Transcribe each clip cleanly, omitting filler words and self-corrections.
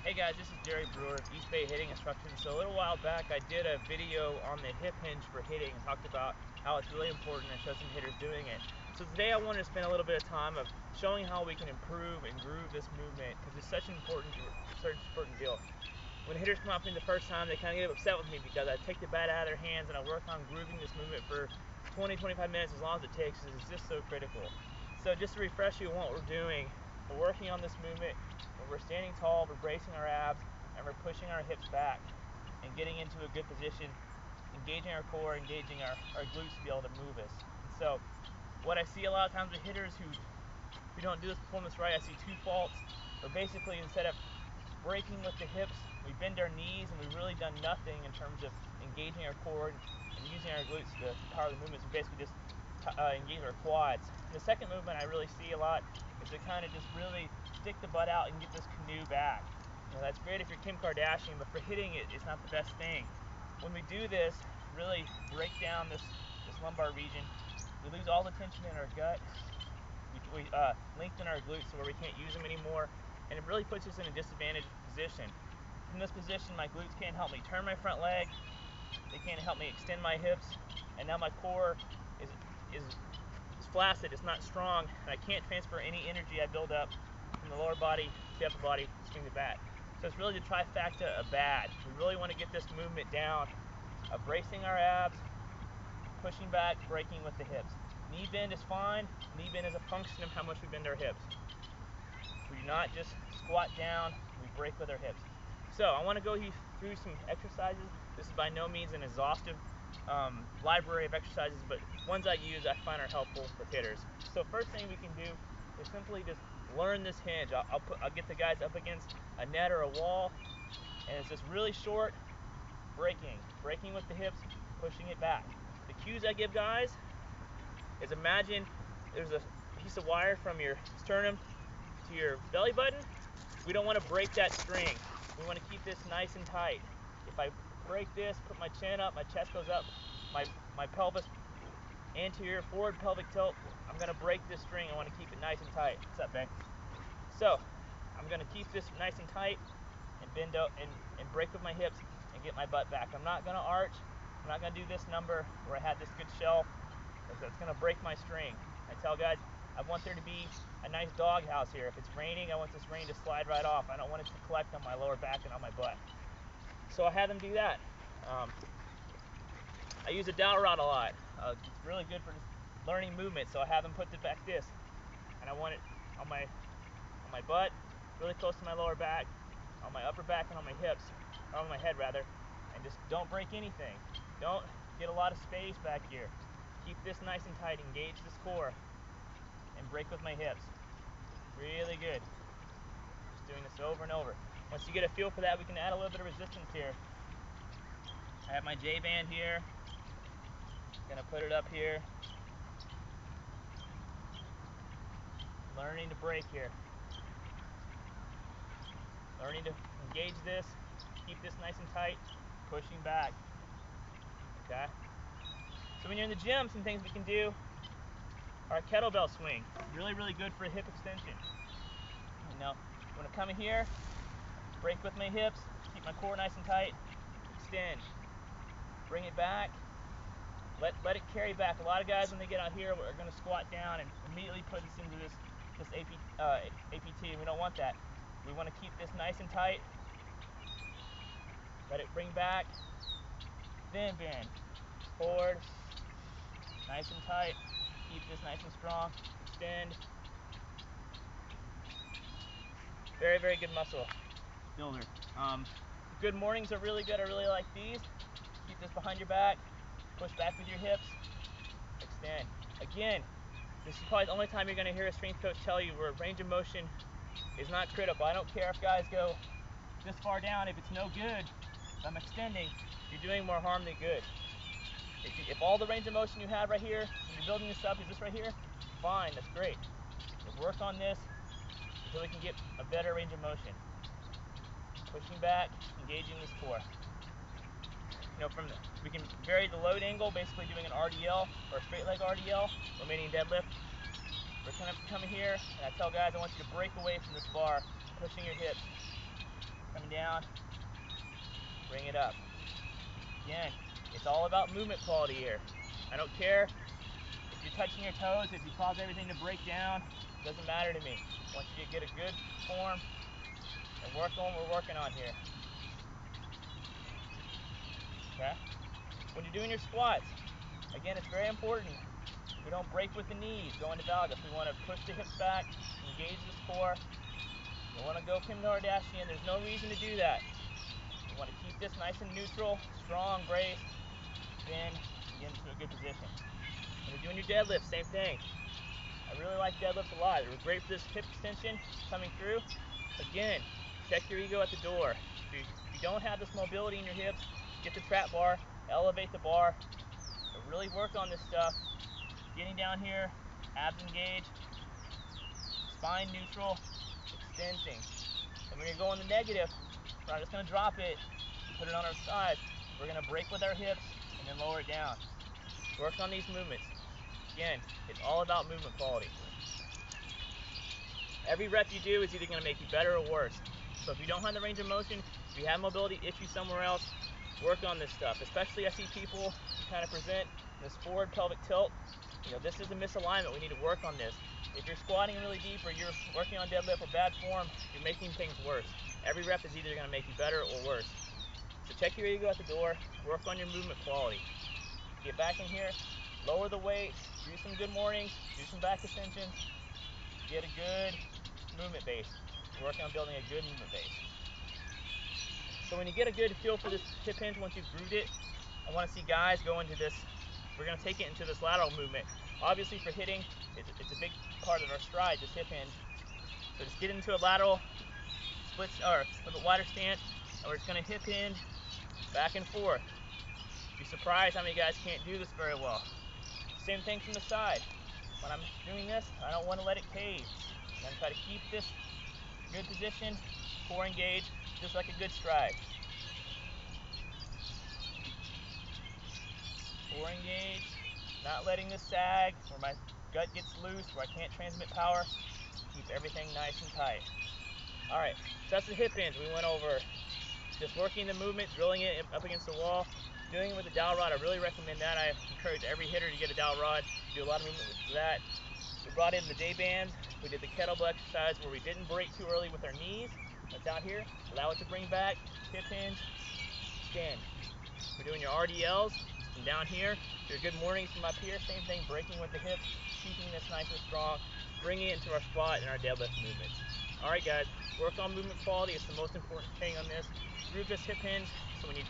Hey guys, this is Jerry Brewer, East Bay Hitting Instruction. So a little while back I did a video on the hip hinge for hitting and talked about how it's really important and showed some hitters doing it. So today I wanted to spend a little bit of time of showing how we can improve and groove this movement because it's such an important deal. When hitters come up to me the first time, they kind of get upset with me because I take the bat out of their hands and I work on grooving this movement for 20-25 minutes, as long as it takes, because it's just so critical. So just to refresh you on what we're doing, we're working on this movement when we're standing tall, we're bracing our abs, and we're pushing our hips back and getting into a good position, engaging our core, engaging our glutes to be able to move us. And so what I see a lot of times with hitters who don't do this performance right, I see two faults. Or basically, instead of breaking with the hips, we bend our knees and we've really done nothing in terms of engaging our core and using our glutes to power the movements. We basically just engage our quads. And the second movement I really see a lot is to kind of just really stick the butt out and get this canoe back. That's great if you're Kim Kardashian, but for hitting it's not the best thing. When we do this, really break down this lumbar region. We lose all the tension in our gut. We lengthen our glutes to where we can't use them anymore, and it really puts us in a disadvantaged position. From this position, my glutes can't help me turn my front leg, they can't help me extend my hips, and now my core is flaccid, it's not strong, and I can't transfer any energy I build up from the lower body to the upper body to swing the bat. So it's really the trifecta of bad. We really want to get this movement down of bracing our abs, pushing back, breaking with the hips. Knee bend is fine. Knee bend is a function of how much we bend our hips. We do not just squat down, we break with our hips. So I want to go through some exercises. This is by no means an exhaustive library of exercises, but ones I use I find are helpful with hitters. So first thing we can do is simply just learn this hinge. I'll get the guys up against a net or a wall, and it's just really short breaking with the hips, pushing it back. The cues I give guys is imagine there's a piece of wire from your sternum to your belly button. We don't want to break that string. We want to keep this nice and tight. If I break this, put my chin up, my chest goes up, my pelvis anterior forward pelvic tilt, I'm going to break this string. I want to keep it nice and tight. What's up, man? So I'm going to keep this nice and tight and bend up and break with my hips and get my butt back. I'm not going to arch. I'm not going to do this number where I had this good shell. That's going to break my string. I tell guys, I want there to be a nice dog house here. If it's raining, I want this rain to slide right off. I don't want it to collect on my lower back and on my butt. So I have them do that. I use a dowel rod a lot. It's really good for just learning movement. So I have them put it back this, and I want it on my butt, really close to my lower back, on my upper back, and on my hips, or on my head rather, and just don't break anything. Don't get a lot of space back here. Keep this nice and tight, engage this core, and break with my hips. Really good. Just doing this over and over. Once you get a feel for that, we can add a little bit of resistance here. I have my J-band here. Gonna put it up here. Learning to break here. Learning to engage this, keep this nice and tight, pushing back. Okay? So when you're in the gym, some things we can do are a kettlebell swing. Really, really good for a hip extension. You know, when I come in here, break with my hips, keep my core nice and tight, extend. Bring it back, let it carry back. A lot of guys when they get out here are going to squat down and immediately put us into this APT, and we don't want that. We want to keep this nice and tight. Let it bring back, then bend, forward, nice and tight. Keep this nice and strong, extend. Very, very good muscle builder. Good mornings are really good. I really like these. Keep this behind your back, push back with your hips, extend. Again, this is probably the only time you're going to hear a strength coach tell you where range of motion is not critical. I don't care if guys go this far down. If it's no good, if I'm extending, you're doing more harm than good. If all the range of motion you have right here, when you're building this up, is this right here, fine, that's great. But work on this until we can get a better range of motion. Pushing back, engaging this core. We can vary the load angle, basically doing an RDL or a straight leg RDL, remaining deadlift. We're kind of coming here, and I tell guys I want you to break away from this bar, pushing your hips. coming down, bring it up. Again, it's all about movement quality here. I don't care if you're touching your toes, if you cause everything to break down, doesn't matter to me. I want you to get a good form and work on what we're working on here. Okay? When you're doing your squats, again, it's very important. We don't break with the knees, go into valgus. We want to push the hips back, engage this core. You want to go Kim Kardashian. There's no reason to do that. You want to keep this nice and neutral, strong, braced, then get into a good position. When you're doing your deadlift, same thing. I really like deadlifts a lot. They're great for this hip extension coming through. Again, check your ego at the door. If you don't have this mobility in your hips, get the trap bar, elevate the bar, but really work on this stuff. Getting down here, abs engaged, spine neutral, extending. And when you're going the negative, we're not just going to drop it and put it on our side. We're going to break with our hips and then lower it down. Work on these movements. Again, it's all about movement quality. Every rep you do is either going to make you better or worse. So if you don't have the range of motion, if you have mobility issues somewhere else, work on this stuff. Especially I see people who kind of present this forward pelvic tilt. This is a misalignment. We need to work on this. If you're squatting really deep or you're working on deadlift or bad form, you're making things worse. Every rep is either going to make you better or worse. So check your ego at the door, work on your movement quality. Get back in here, lower the weight, do some good mornings, do some back extensions, get a good movement base. Working on building a good movement base. So when you get a good feel for this hip hinge, once you've grooved it, I want to see guys go into this. We're going to take it into this lateral movement. Obviously for hitting, it's a big part of our stride, this hip hinge. So just get into a lateral split or a little wider stance, and we're just going to hip hinge back and forth. You'd be surprised how many guys can't do this very well. Same thing from the side. When I'm doing this, I don't want to let it cave. I'm going to try to keep this good position, core engaged, just like a good stride. Core engaged, not letting this sag where my gut gets loose, where I can't transmit power. Keep everything nice and tight. All right, so that's the hip hinge. We went over just working the movement, drilling it up against the wall, doing it with a dowel rod. I really recommend that. I encourage every hitter to get a dowel rod, do a lot of movement with that. We brought in the day bands. We did the kettlebell exercise where we didn't break too early with our knees. That's out here. Allow it to bring back, hip hinge, extend. We're doing your RDLs from down here. Your good mornings from up here. Same thing, breaking with the hips, keeping this nice and strong, bringing it into our squat and our deadlift movements. All right, guys, work on movement quality. It's the most important thing on this. Groove this hip hinge so when you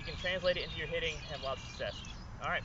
can translate it into your hitting and have a lot of success. All right.